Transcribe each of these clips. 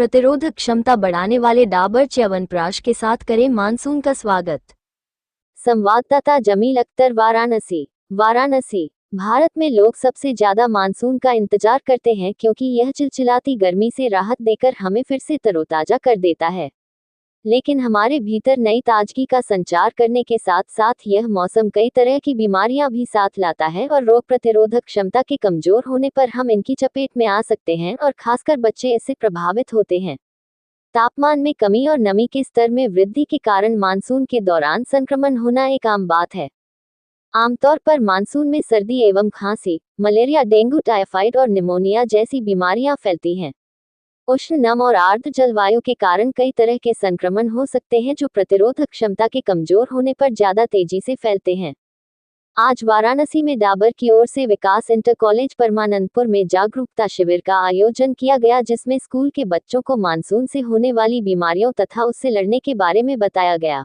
प्रतिरोधक क्षमता बढ़ाने वाले डाबर च्यवनप्राश के साथ करें मानसून का स्वागत। संवाददाता जमील अख्तर, वाराणसी। भारत में लोग सबसे ज्यादा मानसून का इंतजार करते हैं क्योंकि यह चिलचिलाती गर्मी से राहत देकर हमें फिर से तरोताजा कर देता है। लेकिन हमारे भीतर नई ताजगी का संचार करने के साथ साथ यह मौसम कई तरह की बीमारियां भी साथ लाता है और रोग प्रतिरोधक क्षमता के कमजोर होने पर हम इनकी चपेट में आ सकते हैं और खासकर बच्चे इससे प्रभावित होते हैं। तापमान में कमी और नमी के स्तर में वृद्धि के कारण मानसून के दौरान संक्रमण होना एक आम बात है। आमतौर पर मानसून में सर्दी एवं खांसी, मलेरिया, डेंगू, टाइफाइड और निमोनिया जैसी बीमारियां फैलती हैं। उष्ण, नम और आर्द्र जलवायु के कारण कई तरह के संक्रमण हो सकते हैं जो प्रतिरोधक क्षमता के कमजोर होने पर ज्यादा तेजी से फैलते हैं। आज वाराणसी में डाबर की ओर से विकास इंटर कॉलेज परमानंदपुर में जागरूकता शिविर का आयोजन किया गया, जिसमें स्कूल के बच्चों को मानसून से होने वाली बीमारियों तथा उससे लड़ने के बारे में बताया गया।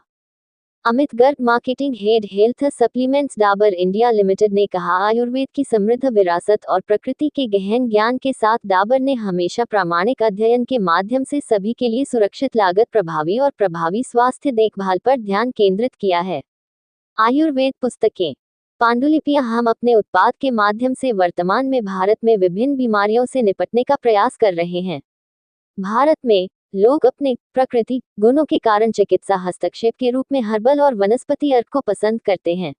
Amit Garg, marketing head, health supplements, Dabur India limited ने कहा, आयुर्वेद की समृद्ध विरासत और प्रकृति के गहन ज्ञान के साथ डाबर ने हमेशा प्रामाणिक अध्ययन के माध्यम से सभी के लिए सुरक्षित, लागत प्रभावी और प्रभावी स्वास्थ्य देखभाल पर ध्यान केंद्रित किया है। आयुर्वेद पुस्तकें, पांडुलिपियां। हम अपने उत्पाद के माध्यम से वर्तमान में भारत में विभिन्न बीमारियों से निपटने का प्रयास कर रहे हैं। भारत में लोग अपने प्रकृति गुणों के कारण चिकित्सा हस्तक्षेप के रूप में हर्बल और वनस्पति अर्क को पसंद करते हैं।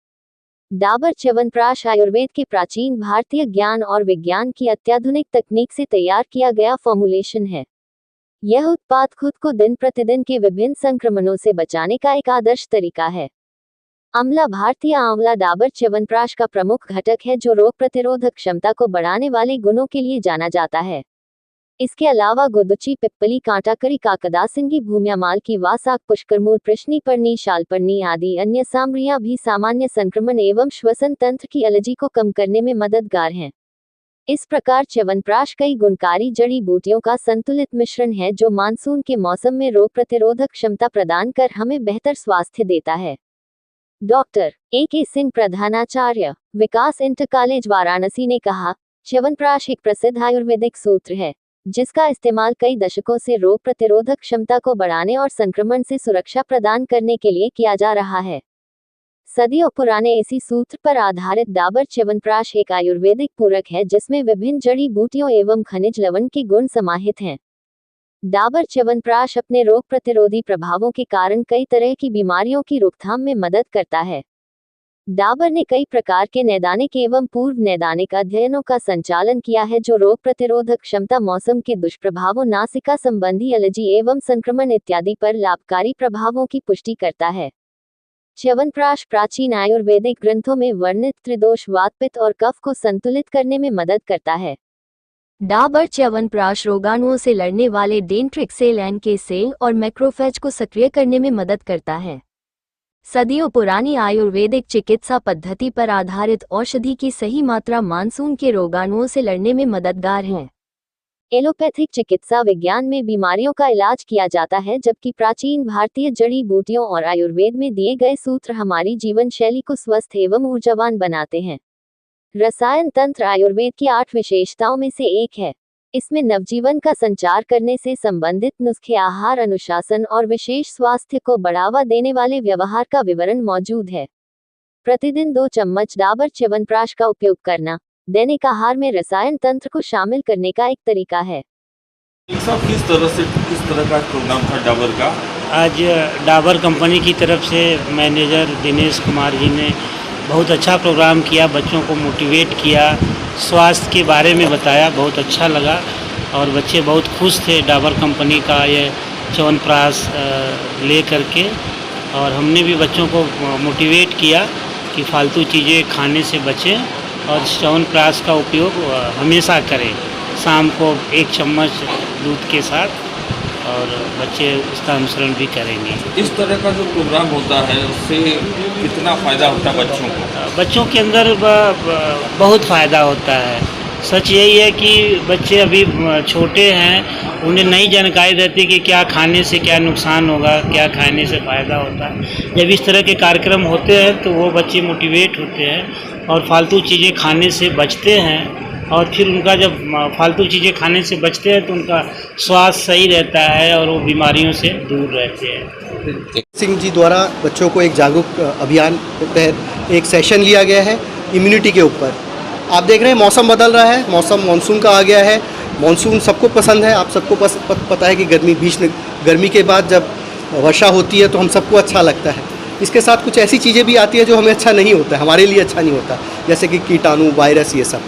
डाबर च्यवनप्राश आयुर्वेद के प्राचीन भारतीय ज्ञान और विज्ञान की अत्याधुनिक तकनीक से तैयार किया गया फॉर्मुलेशन है। यह उत्पाद खुद को दिन प्रतिदिन के विभिन्न संक्रमणों से बचाने का एक आदर्श तरीका है। आंवला, भारतीय आंवला डाबर च्यवनप्राश का प्रमुख घटक है जो रोग प्रतिरोधक क्षमता को बढ़ाने वाले गुणों के लिए जाना जाता है। इसके अलावा गुदुची, पिप्पली, कांटाकरी, काकदासिंगी, भूम्यामाल की वासाक, पुष्करमूल, प्रश्नीपर्णी, शालपर्णी आदि अन्य सामग्रियां भी सामान्य संक्रमण एवं श्वसन तंत्र की एलर्जी को कम करने में मददगार हैं। इस प्रकार च्यवनप्राश कई गुणकारी जड़ी बूटियों का संतुलित मिश्रण है जो मानसून के मौसम में रोग प्रतिरोधक क्षमता प्रदान कर हमें बेहतर स्वास्थ्य देता है। Doctor A.K. सिंह, प्रधानाचार्य, विकास इंटर कॉलेज वाराणसी ने कहा, च्यवनप्राश एक प्रसिद्ध आयुर्वेदिक सूत्र है जिसका इस्तेमाल कई दशकों से रोग प्रतिरोधक क्षमता को बढ़ाने और संक्रमण से सुरक्षा प्रदान करने के लिए किया जा रहा है। सदियों पुराने इसी सूत्र पर आधारित डाबर च्यवनप्राश एक आयुर्वेदिक पूरक है जिसमें विभिन्न जड़ी बूटियों एवं खनिज लवण के गुण समाहित हैं। डाबर च्यवनप्राश अपने रोग प्रतिरोधी प्रभावों के कारण कई तरह की बीमारियों की रोकथाम में मदद करता है। डाबर ने कई प्रकार के नैदानिक एवं पूर्व नैदानिक अध्ययनों का संचालन किया है जो रोग प्रतिरोधक क्षमता, मौसम के दुष्प्रभावों, नासिका संबंधी एलर्जी एवं संक्रमण इत्यादि पर लाभकारी प्रभावों की पुष्टि करता है। च्यवनप्राश प्राचीन आयुर्वेदिक ग्रंथों में वर्णित त्रिदोष, वात, पित्त और कफ को संतुलित करने में मदद करता है। डाबर च्यवनप्राश रोगाणुओं से लड़ने वाले डेंड्रिटिक सेल, NK सेल और मैक्रोफेज को सक्रिय करने में मदद करता है। सदियों पुरानी आयुर्वेदिक चिकित्सा पद्धति पर आधारित औषधि की सही मात्रा मानसून के रोगाणुओं से लड़ने में मददगार है। एलोपैथिक चिकित्सा विज्ञान में बीमारियों का इलाज किया जाता है, जबकि प्राचीन भारतीय जड़ी बूटियों और आयुर्वेद में दिए गए सूत्र हमारी जीवन शैली को स्वस्थ एवं ऊर्जावान बनाते हैं। रसायन तंत्र आयुर्वेद की 8 विशेषताओं में से एक है। इसमें नवजीवन का संचार करने से संबंधित नुस्खे, आहार अनुशासन और विशेष स्वास्थ्य को बढ़ावा देने वाले व्यवहार का विवरण मौजूद है। प्रतिदिन 2 चम्मच डाबर च्यवनप्राश का उपयोग करना दैनिक आहार में रसायन तंत्र को शामिल करने का एक तरीका है। किस तरह का प्रोग्राम था डाबर का? आज डाबर कंपनी की तरफ से मैनेजर दिनेश कुमार जी ने बहुत अच्छा प्रोग्राम किया, बच्चों को मोटिवेट किया, स्वास्थ्य के बारे में बताया, बहुत अच्छा लगा और बच्चे बहुत खुश थे डाबर कंपनी का ये च्यवनप्राश ले करके। और हमने भी बच्चों को मोटिवेट किया कि फालतू चीज़ें खाने से बचें और च्यवनप्राश का उपयोग हमेशा करें, शाम को 1 चम्मच दूध के साथ, और बच्चे उसका अनुसरण भी करेंगे। इस तरह का जो प्रोग्राम होता है उससे कितना फ़ायदा होता है बच्चों को? बच्चों के अंदर बहुत फ़ायदा होता है। सच यही है कि बच्चे अभी छोटे हैं, उन्हें नई जानकारी रहती है कि क्या खाने से क्या नुकसान होगा, क्या खाने से फ़ायदा होता है। जब इस तरह के कार्यक्रम होते हैं तो वो बच्चे मोटिवेट होते हैं और फालतू चीज़ें खाने से बचते हैं और फिर उनका जब फालतू चीज़ें खाने से बचते हैं तो उनका स्वास्थ्य सही रहता है और वो बीमारियों से दूर रहते हैं। सिंह जी द्वारा बच्चों को एक जागरूक अभियान के तहत एक सेशन लिया गया है इम्यूनिटी के ऊपर। आप देख रहे हैं मौसम बदल रहा है, मौसम मानसून का आ गया है। मानसून सबको पसंद है, आप सबको पता है कि गर्मी के बाद जब वर्षा होती है तो हम सबको अच्छा लगता है। इसके साथ कुछ ऐसी चीज़ें भी आती है जो हमें अच्छा नहीं होता है, हमारे लिए अच्छा नहीं होता, जैसे कि कीटाणु, वायरस, ये सब।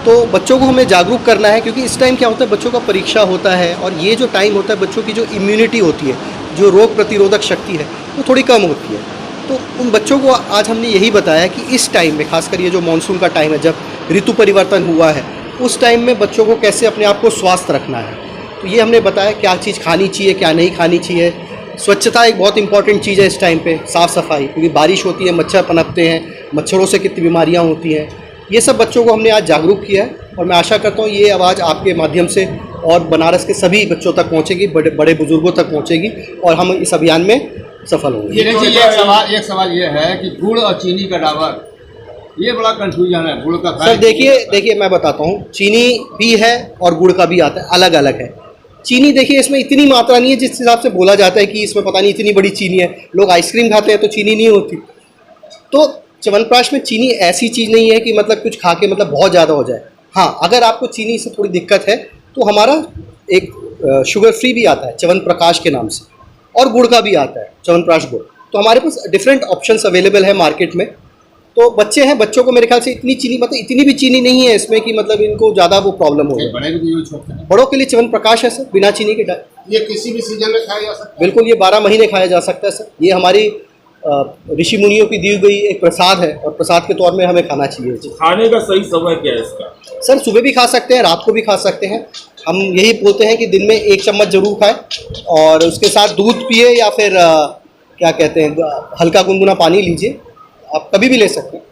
तो बच्चों को हमें जागरूक करना है, क्योंकि इस टाइम क्या होता है, बच्चों का परीक्षा होता है और ये जो टाइम होता है बच्चों की जो इम्यूनिटी होती है, जो रोग प्रतिरोधक शक्ति है, वो थोड़ी कम होती है। तो उन बच्चों को आज हमने यही बताया कि इस टाइम में, खासकर ये जो मानसून का टाइम है, जब ऋतु परिवर्तन हुआ है, उस टाइम में बच्चों को कैसे अपने आप को स्वस्थ रखना है। तो ये हमने बताया क्या चीज़ खानी चाहिए, क्या नहीं खानी चाहिए। स्वच्छता एक बहुत इंपॉर्टेंट चीज़ है इस टाइम पे, साफ़ सफाई, क्योंकि बारिश होती है, मच्छर पनपते हैं, मच्छरों से कितनी बीमारियां होती हैं। ये सब बच्चों को हमने आज जागरूक किया है और मैं आशा करता हूँ ये आवाज़ आपके माध्यम से और बनारस के सभी बच्चों तक पहुँचेगी, बड़े बुजुर्गों तक पहुँचेगी और हम इस अभियान में सफल होंगे। एक सवाल ये है कि गुड़ और चीनी का डाबर, ये बड़ा कंफ्यूजन है। गुड़ का सर देखिए मैं बताता हूँ, चीनी भी है और गुड़ का भी आता है, अलग अलग है। चीनी देखिए इसमें इतनी मात्रा नहीं है जिस हिसाब से बोला जाता है कि इसमें पता नहीं इतनी बड़ी चीनी है। लोग आइसक्रीम खाते हैं तो चीनी नहीं होती। तो च्यवनप्राश में चीनी ऐसी चीज़ नहीं है कि मतलब कुछ खा के मतलब बहुत ज़्यादा हो जाए। हाँ, अगर आपको चीनी से थोड़ी दिक्कत है तो हमारा एक शुगर फ्री भी आता है च्यवनप्राश के नाम से, और गुड़ का भी आता है च्यवनप्राश गुड़। तो हमारे पास डिफरेंट ऑप्शंस अवेलेबल है मार्केट में। तो बच्चे हैं, बच्चों को मेरे ख्याल से इतनी चीनी, मतलब इतनी भी चीनी नहीं है इसमें कि मतलब इनको ज़्यादा वो प्रॉब्लम हो जाए। बड़ों के लिए च्यवनप्राश है सर, बिना चीनी के। ये किसी भी सीजन में खाया जा सकता है? बिल्कुल, ये 12 महीने खाया जा सकता है सर। ये हमारी ऋषि मुनियों की दी गई एक प्रसाद है और प्रसाद के तौर में हमें खाना चाहिए। खाने का सही समय क्या है इसका? सर सुबह भी खा सकते हैं, रात को भी खा सकते हैं। हम यही बोलते हैं कि दिन में 1 चम्मच जरूर खाएं और उसके साथ दूध पिए या फिर क्या कहते हैं, हल्का गुनगुना पानी लीजिए। आप कभी भी ले सकते हैं।